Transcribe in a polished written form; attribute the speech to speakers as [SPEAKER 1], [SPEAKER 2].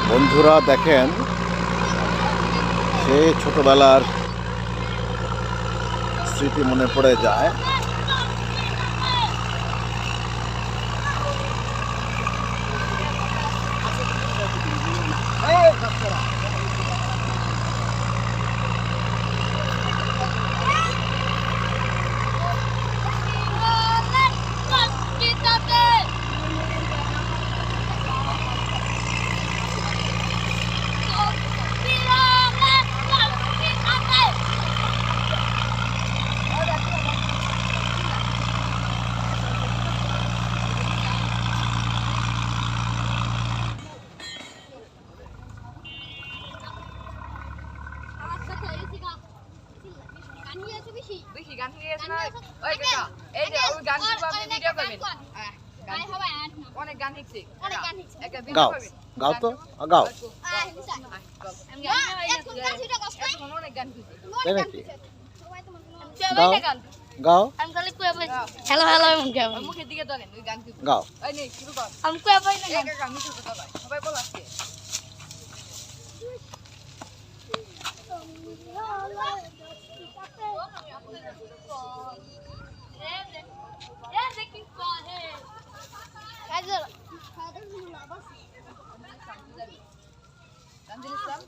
[SPEAKER 1] বন্ধুরা দেখেন, সেই ছোটবেলার স্মৃতি মনে পড়ে যায়।
[SPEAKER 2] বেশি গান গিয়েছে না ওই কাকা এই যে ওই গান কি আপনি ভিডিও করবেন অনেক গান শিখছি একটা ভিডিও
[SPEAKER 1] গাও
[SPEAKER 2] করবেন
[SPEAKER 1] গাও তো গাও,
[SPEAKER 2] অনেক গান শিখছি
[SPEAKER 1] তাই নাকি? গাও গাও
[SPEAKER 3] হ্যালো হ্যালো আমি কে ভাই
[SPEAKER 2] মুখের দিকে ধরেন ওই গান শিখছি
[SPEAKER 1] গাও।
[SPEAKER 2] ওই নেই শুরু কর
[SPEAKER 3] আমি কে ভাই না
[SPEAKER 2] এই কাকা মিঠু কথা ভাই সবাই বল আজকে তানজিল ইসলাম